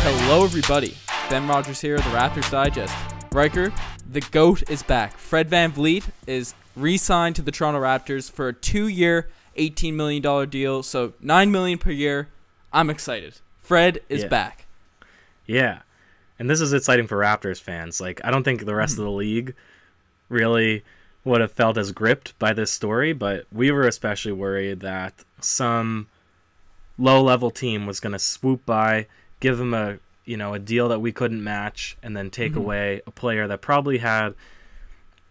Hello, everybody. Ben Rogers here, the Raptors Digest. Ryker, the GOAT is back. Fred VanVleet is re-signed to the Toronto Raptors for a 2-year, $18 million deal, so $9 million per year. I'm excited. Fred is back. Yeah, and this is exciting for Raptors fans. Like, I don't think the rest of the league really would have felt as gripped by this story, but we were especially worried that some low-level team was going to swoop by, give him a deal that we couldn't match, and then take away a player that probably had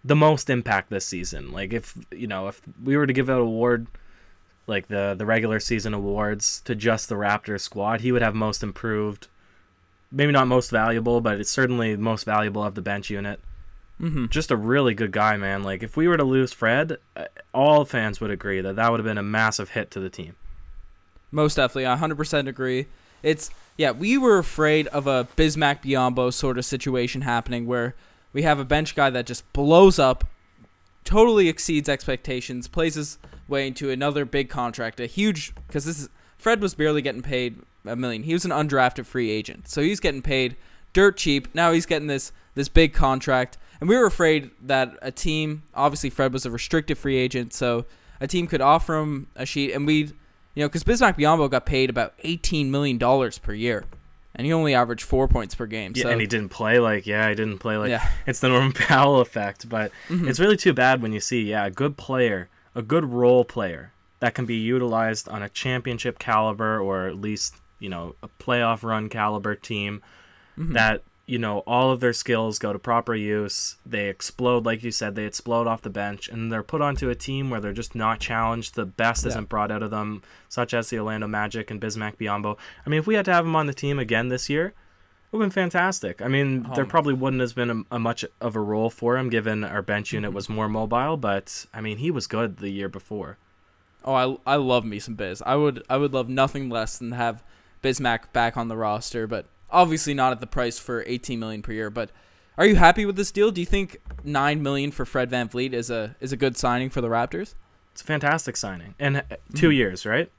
the most impact this season. Like, if we were to give out award, like the regular season awards, to just the Raptors squad, he would have most improved. Maybe not most valuable, but it's certainly most valuable of the bench unit. Just a really good guy, man. Like, if we were to lose Fred, all fans would agree that would have been a massive hit to the team. Most definitely. I 100% agree. We were afraid of a Bismack Biyombo sort of situation happening where we have a bench guy that just blows up, totally exceeds expectations, plays his way into another big contract, because Fred was barely getting paid $1 million. He was an undrafted free agent, so he's getting paid dirt cheap. Now he's getting this big contract, and we were afraid that a team, obviously Fred was a restricted free agent, so a team could offer him a sheet, and because Bismack Biyombo got paid about $18 million per year, and he only averaged 4 points per game. Yeah, so. And he didn't play It's the Norman Powell effect, but it's really too bad when you see, a good player, a good role player that can be utilized on a championship caliber or at least, a playoff run caliber team that, all of their skills go to proper use. They explode, like you said, they explode off the bench, and they're put onto a team where they're just not challenged. The best isn't brought out of them, such as the Orlando Magic and Bismack Biyombo. I mean, if we had to have him on the team again this year, it would have been fantastic. I mean, there probably wouldn't have been a much of a role for him, given our bench unit was more mobile, but, I mean, he was good the year before. Oh, I love me some Biz. I would love nothing less than to have Bismack back on the roster, but obviously not at the price for $18 million per year. But are you happy with this deal? Do you think $9 million for Fred VanVleet is a good signing for the Raptors? It's a fantastic signing. And 2 years, right?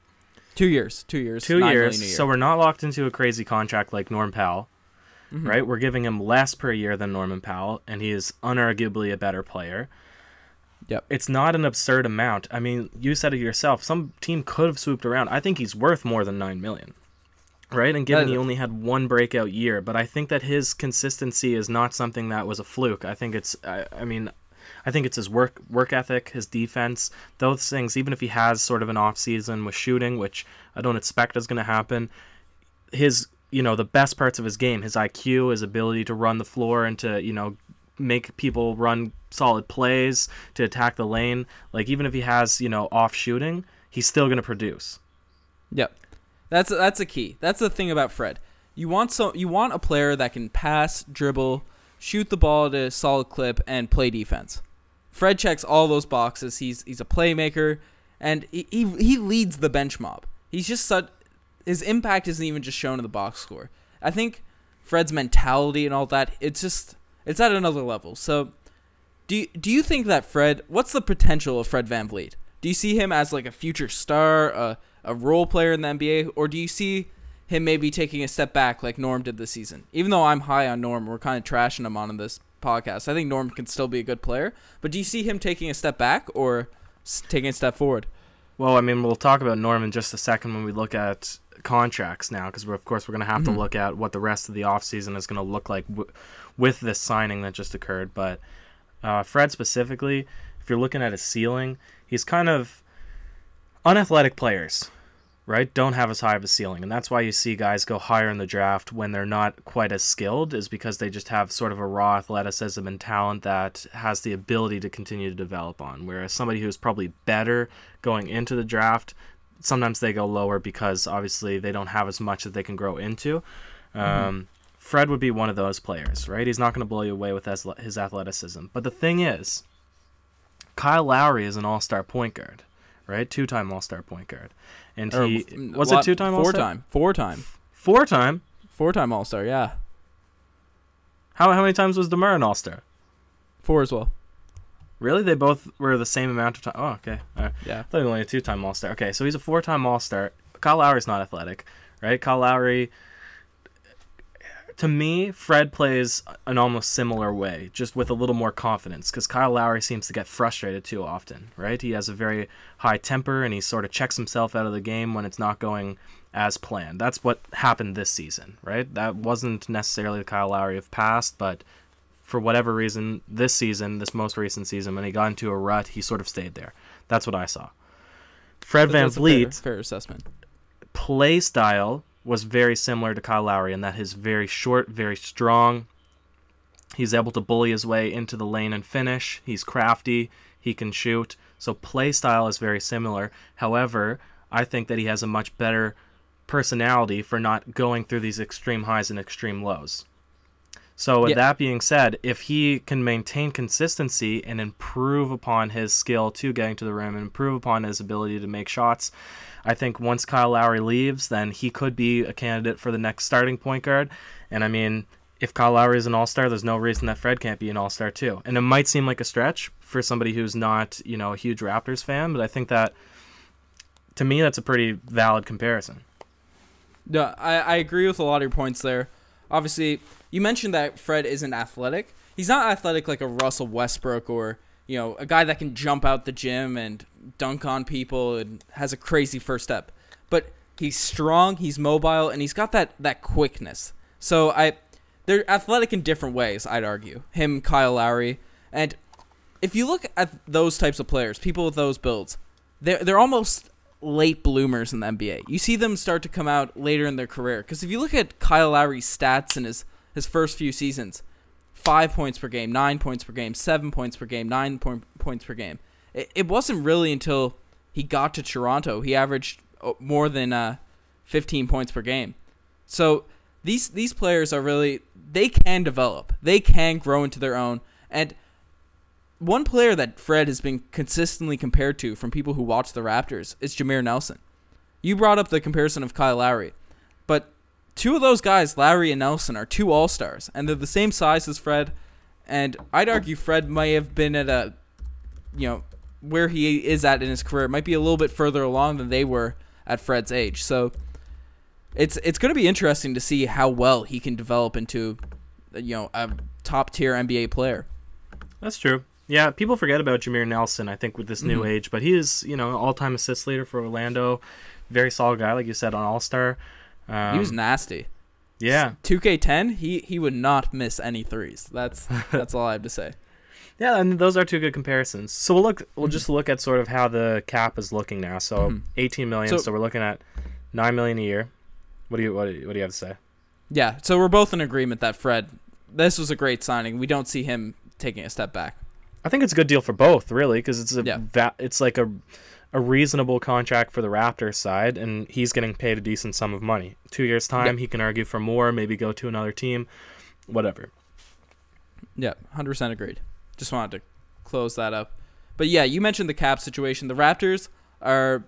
2 years. 2 years. 2 years. So we're not locked into a crazy contract like Norm Powell, right? We're giving him less per year than Norman Powell, and he is unarguably a better player. Yep. It's not an absurd amount. I mean, you said it yourself. Some team could have swooped around. I think he's worth more than $9 million. Right, and given he only had one breakout year, but I think that his consistency is not something that was a fluke. I think it's, I think it's his work ethic, his defense, those things. Even if he has sort of an off season with shooting, which I don't expect is going to happen, his, the best parts of his game, his IQ, his ability to run the floor and to, make people run solid plays, to attack the lane. Like, even if he has, off shooting, he's still going to produce. Yep. That's a key. That's the thing about Fred. You want a player that can pass, dribble, shoot the ball at a solid clip, and play defense. Fred checks all those boxes. He's a playmaker, and he leads the bench mob. He's just his impact isn't even just shown in the box score. I think Fred's mentality and all that, it's at another level. So do you think that what's the potential of Fred VanVleet? Do you see him as like a future star, a role player in the NBA, or do you see him maybe taking a step back like Norm did this season? Even though I'm high on Norm, we're kind of trashing him on this podcast. I think Norm can still be a good player, but do you see him taking a step back or taking a step forward? Well, I mean, we'll talk about Norm in just a second when we look at contracts now, because we're going to have to look at what the rest of the offseason is going to look like with this signing that just occurred. But Fred specifically, if you're looking at his ceiling, he's kind of unathletic players, right, don't have as high of a ceiling, and that's why you see guys go higher in the draft when they're not quite as skilled, is because they just have sort of a raw athleticism and talent that has the ability to continue to develop on, whereas somebody who's probably better going into the draft, sometimes they go lower because obviously they don't have as much that they can grow into. Fred would be one of those players, right? He's not going to blow you away with his athleticism, but the thing is, Kyle Lowry is an all-star point guard, right? 2-time all-star point guard. And he was it 2-time all-star? Four-time. Four-time? 4-time all-star, yeah. How many times was DeMar an all-star? 4 as well. Really? They both were the same amount of time? Oh, okay. All right. Yeah. I thought he was only a 2-time all-star. Okay, so he's a 4-time all-star. Kyle Lowry's not athletic, right? Kyle Lowry to me, Fred plays an almost similar way, just with a little more confidence, because Kyle Lowry seems to get frustrated too often, right? He has a very high temper, and he sort of checks himself out of the game when it's not going as planned. That's what happened this season, right? That wasn't necessarily the Kyle Lowry of past, but for whatever reason, this season, this most recent season, when he got into a rut, he sort of stayed there. That's what I saw. Fred VanVleet, fair assessment. Play style was very similar to Kyle Lowry in that he's very short, very strong. He's able to bully his way into the lane and finish. He's crafty. He can shoot. So play style is very similar. However, I think that he has a much better personality for not going through these extreme highs and extreme lows. So with that being said, if he can maintain consistency and improve upon his skill to getting to the rim and improve upon his ability to make shots, I think once Kyle Lowry leaves, then he could be a candidate for the next starting point guard. And I mean, if Kyle Lowry is an all-star, there's no reason that Fred can't be an all-star too. And it might seem like a stretch for somebody who's not, a huge Raptors fan, but I think that, to me, that's a pretty valid comparison. No, I agree with a lot of your points there. Obviously, you mentioned that Fred isn't athletic. He's not athletic like a Russell Westbrook or, a guy that can jump out the gym and dunk on people and has a crazy first step. But he's strong, he's mobile, and he's got that quickness. So they're athletic in different ways, I'd argue. Him, Kyle Lowry. And if you look at those types of players, people with those builds, they're almost late bloomers in the NBA. You see them start to come out later in their career. Because if you look at Kyle Lowry's stats in his first few seasons, 5 points per game, 9 points per game, 7 points per game, 9 points per game. It wasn't really until he got to Toronto he averaged more than 15 points per game. So these players are really, they can develop. They can grow into their own. And one player that Fred has been consistently compared to from people who watch the Raptors is Jameer Nelson. You brought up the comparison of Kyle Lowry, but two of those guys, Lowry and Nelson, are two all-stars, and they're the same size as Fred, and I'd argue Fred might have been at where he is at in his career, might be a little bit further along than they were at Fred's age. So it's going to be interesting to see how well he can develop into, a top-tier NBA player. That's true. Yeah, people forget about Jameer Nelson, I think, with this new age, but he is, all-time assist leader for Orlando. Very solid guy, like you said, on All-Star. He was nasty. Yeah. 2K10, he would not miss any threes. That's all I have to say. Yeah, and those are two good comparisons. So we'll just look at sort of how the cap is looking now. So $18 million, so we're looking at $9 million a year. What do you have to say? Yeah, so we're both in agreement that Fred, this was a great signing. We don't see him taking a step back. I think it's a good deal for both, really, because it's like a reasonable contract for the Raptors side, and he's getting paid a decent sum of money. 2 years' time, he can argue for more, maybe go to another team, whatever. Yeah, 100% agreed. Just wanted to close that up. But yeah, you mentioned the cap situation. The Raptors are,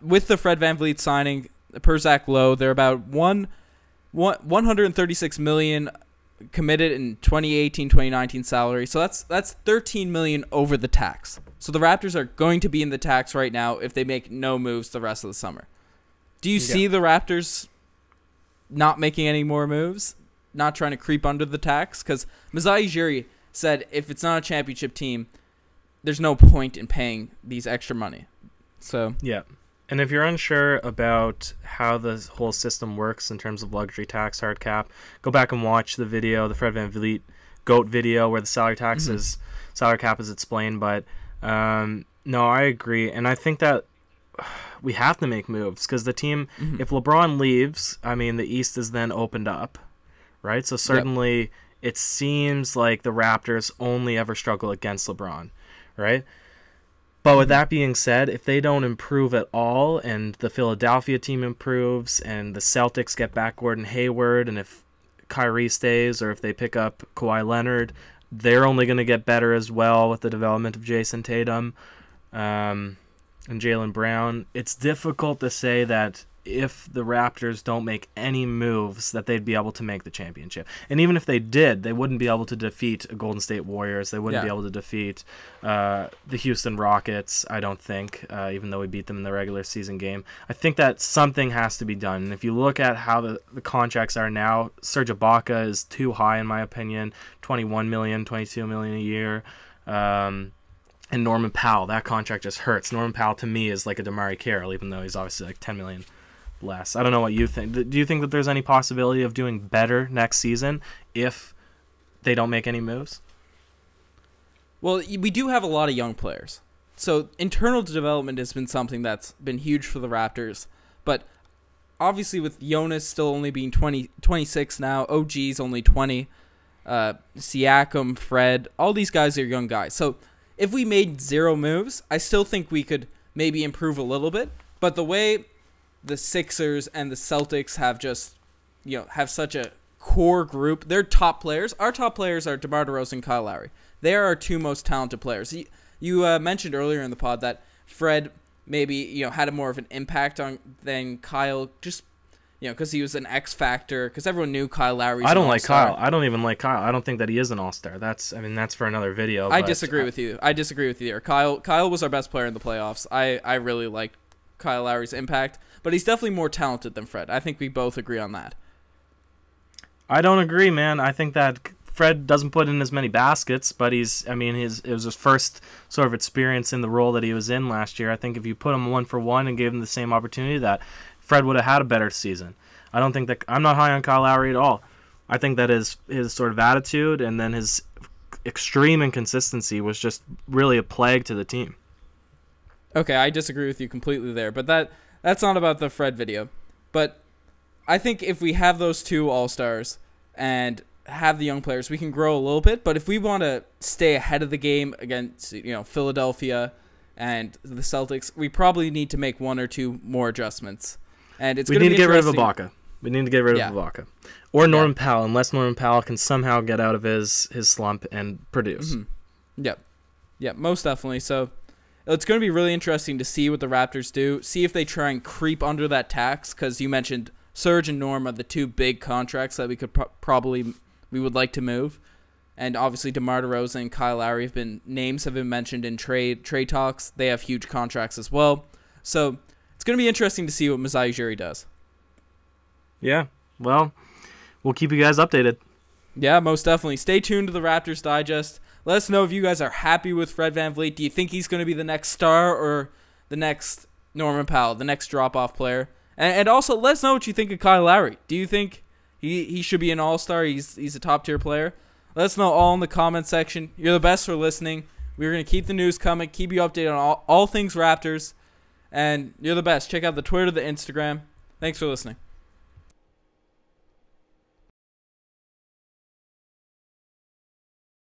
with the Fred VanVleet signing, per Zach Lowe, they're about $136 million committed in 2018-2019 salary. So that's $13 million over the tax. So the Raptors are going to be in the tax right now if they make no moves the rest of the summer. Do you see the Raptors not making any more moves? Not trying to creep under the tax? Because Masai Ujiri said if it's not a championship team, there's no point in paying these extra money. So yeah. And if you're unsure about how the whole system works in terms of luxury tax, hard cap, go back and watch the video, the Fred VanVleet GOAT video, where the salary cap is explained. But no, I agree. And I think that we have to make moves because the team, if LeBron leaves, I mean, the East is then opened up, right? So certainly it seems like the Raptors only ever struggle against LeBron, right? But with that being said, if they don't improve at all and the Philadelphia team improves and the Celtics get back Gordon Hayward and if Kyrie stays or if they pick up Kawhi Leonard, they're only going to get better as well with the development of Jason Tatum and Jaylen Brown. It's difficult to say that if the Raptors don't make any moves that they'd be able to make the championship. And even if they did, they wouldn't be able to defeat Golden State Warriors. They wouldn't be able to defeat the Houston Rockets, I don't think, even though we beat them in the regular season game. I think that something has to be done. And if you look at how the contracts are now, Serge Ibaka is too high in my opinion, $21 million, $22 million a year. And Norman Powell, that contract just hurts. Norman Powell to me is like a DeMar Carroll, even though he's obviously like $10 million less. I don't know what you think. Do you think that there's any possibility of doing better next season if they don't make any moves? Well, we do have a lot of young players. So internal development has been something that's been huge for the Raptors. But obviously with Jonas still only being 26 now, OG's only 20, Siakam, Fred, all these guys are young guys. So if we made 0 moves, I still think we could maybe improve a little bit. But the way the Sixers and the Celtics have just, have such a core group, their top players, our top players are DeMar DeRozan and Kyle Lowry. They are our 2 most talented players. You mentioned earlier in the pod that Fred maybe, had a more of an impact than Kyle, just, because he was an X factor, because everyone knew Kyle Lowry. I don't like Kyle. I don't even like Kyle. I don't think that he is an all-star. That's for another video. I disagree with you. I disagree with you there. Kyle was our best player in the playoffs. I really liked Kyle Lowry's impact, but he's definitely more talented than Fred. I think we both agree on that. I don't agree, man. I think that Fred doesn't put in as many baskets, but it was his first sort of experience in the role that he was in last year. I think if you put him 1-for-1 and gave him the same opportunity, that Fred would have had a better season. I'm not high on Kyle Lowry at all. I think that his sort of attitude and then his extreme inconsistency was just really a plague to the team. Okay, I disagree with you completely there, but that's not about the Fred video. But I think if we have those 2 all-stars and have the young players, we can grow a little bit. But if we want to stay ahead of the game against Philadelphia and the Celtics, we probably need to make 1 or 2 more adjustments. And we need to get rid of Ibaka. We need to get rid of Ibaka. Or Norman Powell, unless Norman Powell can somehow get out of his slump and produce. Mm-hmm. Yep, most definitely. So it's going to be really interesting to see what the Raptors do, see if they try and creep under that tax, because you mentioned Serge and Norm are the 2 big contracts that we could we would like to move. And obviously DeMar DeRozan and Kyle Lowry have been mentioned in trade talks. They have huge contracts as well. So it's going to be interesting to see what Masai Ujiri does. Yeah, well, we'll keep you guys updated. Yeah, most definitely. Stay tuned to the Raptors Digest. Let us know if you guys are happy with Fred VanVleet. Do you think he's going to be the next star or the next Norman Powell, the next drop-off player? And also, let us know what you think of Kyle Lowry. Do you think he should be an all-star? He's a top-tier player? Let us know all in the comment section. You're the best for listening. We're going to keep the news coming, keep you updated on all things Raptors. And you're the best. Check out the Twitter, the Instagram. Thanks for listening.